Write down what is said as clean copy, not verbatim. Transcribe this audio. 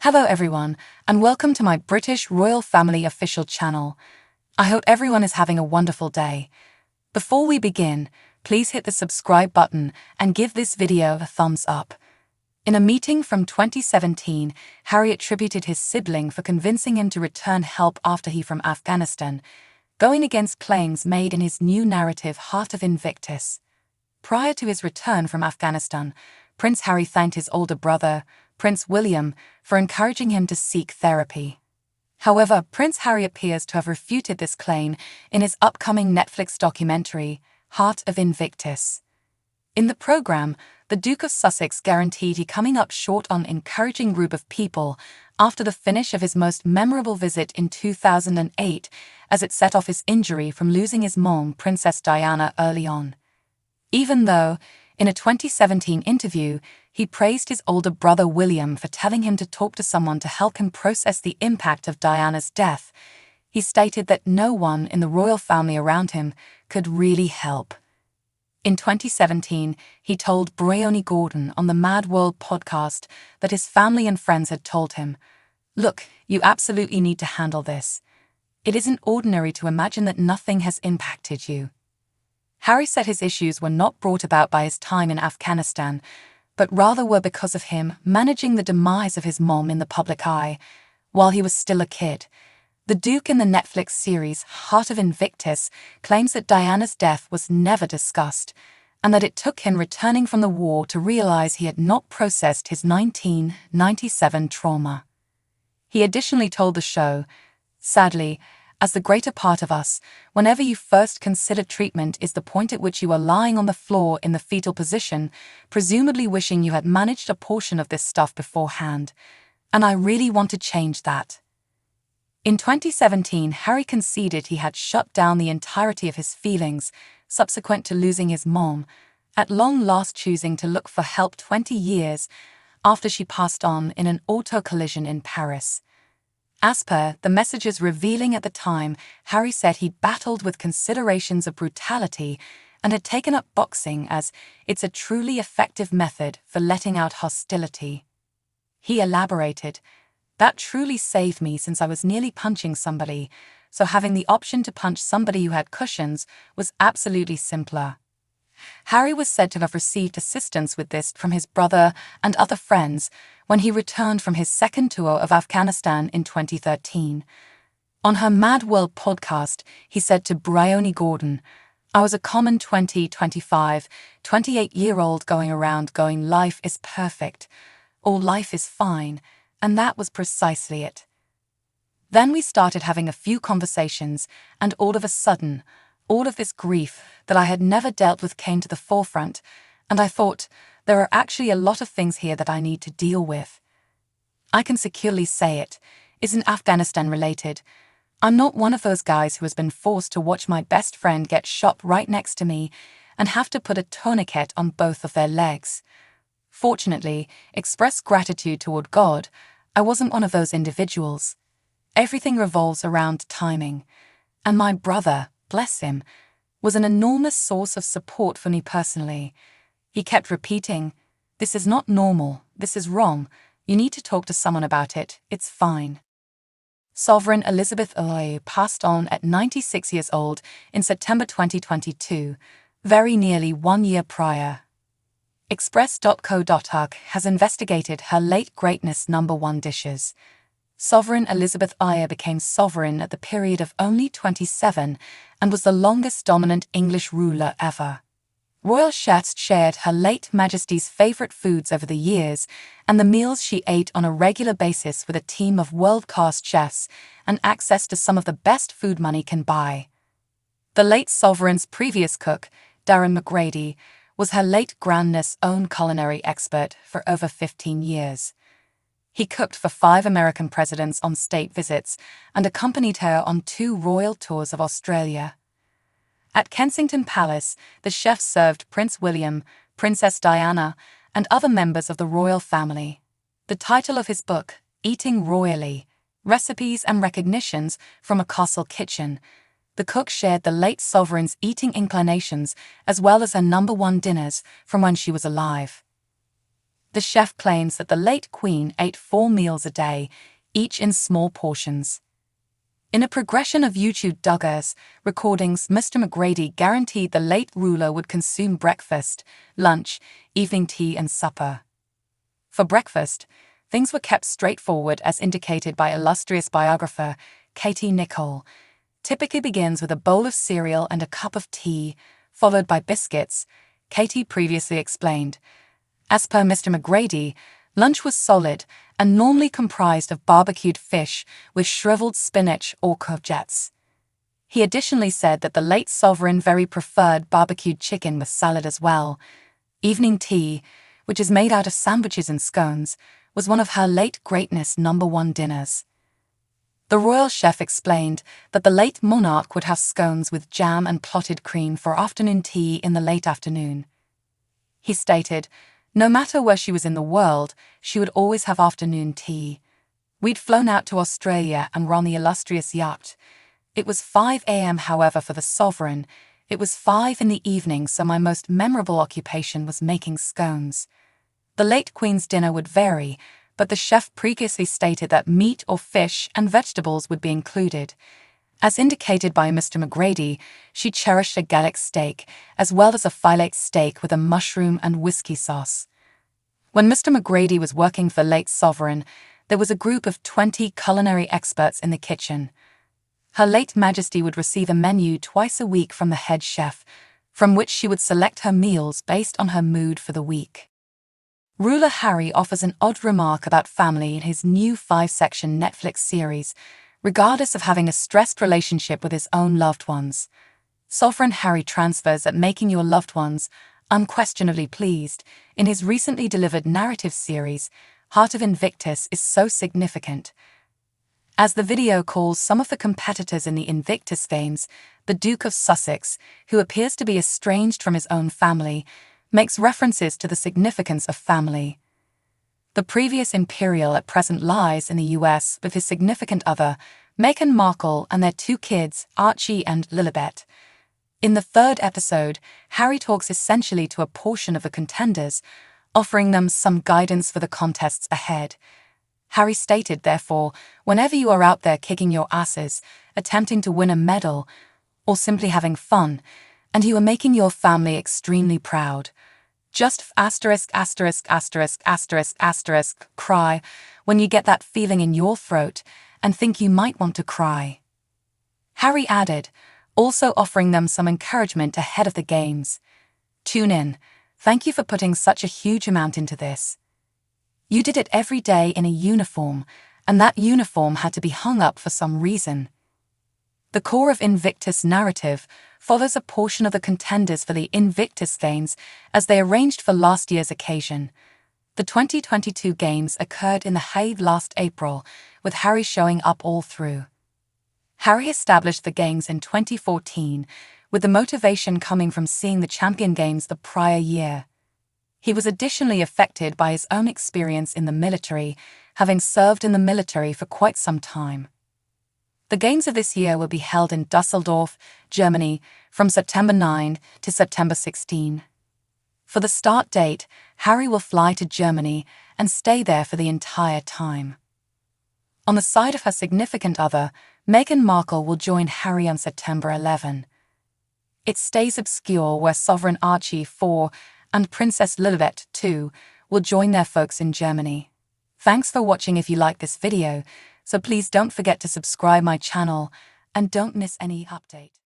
Hello everyone, and welcome to my British Royal Family official channel. I hope everyone is having a wonderful day. Before we begin, please hit the subscribe button and give this video a thumbs up. In a meeting from 2017, Harry attributed his sibling for convincing him to return help after he from Afghanistan, going against claims made in his new narrative Heart of Invictus. Prior to his return from Afghanistan, Prince Harry thanked his older brother, Prince William, for encouraging him to seek therapy. However, Prince Harry appears to have refuted this claim in his upcoming Netflix documentary, Heart of Invictus. In the program, the Duke of Sussex guaranteed he coming up short on encouraging group of people after the finish of his most memorable visit in 2008, as it set off his injury from losing his mom, Princess Diana, early on. Even though, in a 2017 interview, he praised his older brother William for telling him to talk to someone to help him process the impact of Diana's death, he stated that no one in the royal family around him could really help. In 2017, he told Bryony Gordon on the Mad World podcast that his family and friends had told him, "Look, you absolutely need to handle this. It isn't ordinary to imagine that nothing has impacted you." Harry said his issues were not brought about by his time in Afghanistan, but rather were because of him managing the demise of his mom in the public eye while he was still a kid. The Duke in the Netflix series Heart of Invictus claims that Diana's death was never discussed, and that it took him returning from the war to realize he had not processed his 1997 trauma. He additionally told the show, "Sadly, as the greater part of us, whenever you first consider treatment is the point at which you are lying on the floor in the fetal position, presumably wishing you had managed a portion of this stuff beforehand. And I really want to change that." In 2017, Harry conceded he had shut down the entirety of his feelings subsequent to losing his mom, at long last choosing to look for help 20 years after she passed on in an auto collision in Paris. As per the messages revealing at the time, Harry said he'd battled with considerations of brutality and had taken up boxing as it's a truly effective method for letting out hostility. He elaborated, "That truly saved me since I was nearly punching somebody, so having the option to punch somebody who had cushions was absolutely simpler." Harry was said to have received assistance with this from his brother and other friends when he returned from his second tour of Afghanistan in 2013. On her Mad World podcast, he said to Bryony Gordon, "I was a common 20, 25, 28-year-old going around going, life is perfect, or life is fine, and that was precisely it. Then we started having a few conversations, and all of a sudden, all of this grief that I had never dealt with came to the forefront, and I thought, there are actually a lot of things here that I need to deal with. I can securely say it isn't Afghanistan related. I'm not one of those guys who has been forced to watch my best friend get shot right next to me and have to put a tourniquet on both of their legs. Fortunately, express gratitude toward God, I wasn't one of those individuals. Everything revolves around timing, and my brother, bless him, was an enormous source of support for me personally. He kept repeating, 'This is not normal, this is wrong, you need to talk to someone about it, it's fine.'" Sovereign Elizabeth II passed on at 96 years old in September 2022, very nearly 1 year prior. Express.co.uk has investigated her late greatness #1 dishes. Sovereign Elizabeth I became sovereign at the period of only 27 and was the longest dominant English ruler ever. Royal chefs shared Her late Majesty's favourite foods over the years and the meals she ate on a regular basis with a team of world-class chefs and access to some of the best food money can buy. The late sovereign's previous cook, Darren McGrady, was Her late Grandness' own culinary expert for over 15 years. He cooked for 5 American presidents on state visits and accompanied her on 2 royal tours of Australia. At Kensington Palace, the chef served Prince William, Princess Diana, and other members of the royal family. The title of his book, Eating Royally: Recipes and Recognitions from a Castle Kitchen, the cook shared the late sovereign's eating inclinations as well as her #1 dinners from when she was alive. The chef claims that the late Queen ate 4 meals a day, each in small portions. In a progression of YouTube Duggars recordings, Mr. McGrady guaranteed the late ruler would consume breakfast, lunch, evening tea and supper. For breakfast, things were kept straightforward as indicated by illustrious biographer Katie Nicholl. Typically begins with a bowl of cereal and a cup of tea, followed by biscuits, Katie previously explained. As per Mr. McGrady, lunch was solid and normally comprised of barbecued fish with shriveled spinach or courgettes. He additionally said that the late sovereign very preferred barbecued chicken with salad as well. Evening tea, which is made out of sandwiches and scones, was one of her late greatness' #1 dinners. The royal chef explained that the late monarch would have scones with jam and clotted cream for afternoon tea in the late afternoon. He stated, no matter where she was in the world, she would always have afternoon tea. We'd flown out to Australia and were on the illustrious yacht. It was 5 a.m. however for the sovereign. It was 5 in the evening, so my most memorable occupation was making scones. The late Queen's dinner would vary, but the chef previously stated that meat or fish and vegetables would be included. As indicated by Mr. McGrady, she cherished a Gallic steak, as well as a fillet steak with a mushroom and whiskey sauce. When Mr. McGrady was working for the late sovereign, there was a group of 20 culinary experts in the kitchen. Her late Majesty would receive a menu twice a week from the head chef, from which she would select her meals based on her mood for the week. Ruler Harry offers an odd remark about family in his new 5-section Netflix series, regardless of having a stressed relationship with his own loved ones. Sovereign Harry transfers at making your loved ones unquestionably pleased in his recently delivered narrative series, Heart of Invictus is so significant. As the video calls some of the competitors in the Invictus Games, the Duke of Sussex, who appears to be estranged from his own family, makes references to the significance of family. The previous Imperial at present lies in the US with his significant other, Meghan Markle, and their 2 kids, Archie and Lilibet. In the 3rd episode, Harry talks essentially to a portion of the contenders, offering them some guidance for the contests ahead. Harry stated, therefore, whenever you are out there kicking your asses, attempting to win a medal, or simply having fun, and you are making your family extremely proud, just cry when you get that feeling in your throat and think you might want to cry. Harry added, also offering them some encouragement ahead of the games. Tune in. Thank you for putting such a huge amount into this. You did it every day in a uniform, and that uniform had to be hung up for some reason. The core of Invictus narrative follows a portion of the contenders for the Invictus Games as they arranged for last year's occasion. The 2022 Games occurred in The Hague last April, with Harry showing up all through. Harry established the Games in 2014, with the motivation coming from seeing the Champion Games the prior year. He was additionally affected by his own experience in the military, having served in the military for quite some time. The Games of this year will be held in Dusseldorf, Germany, from September 9 to September 16. For the start date, Harry will fly to Germany and stay there for the entire time. On the side of her significant other, Meghan Markle will join Harry on September 11. It stays obscure where Sovereign Archie IV and Princess Lilibet II will join their folks in Germany. Thanks for watching. If you like this video, so please don't forget to subscribe my channel and don't miss any update.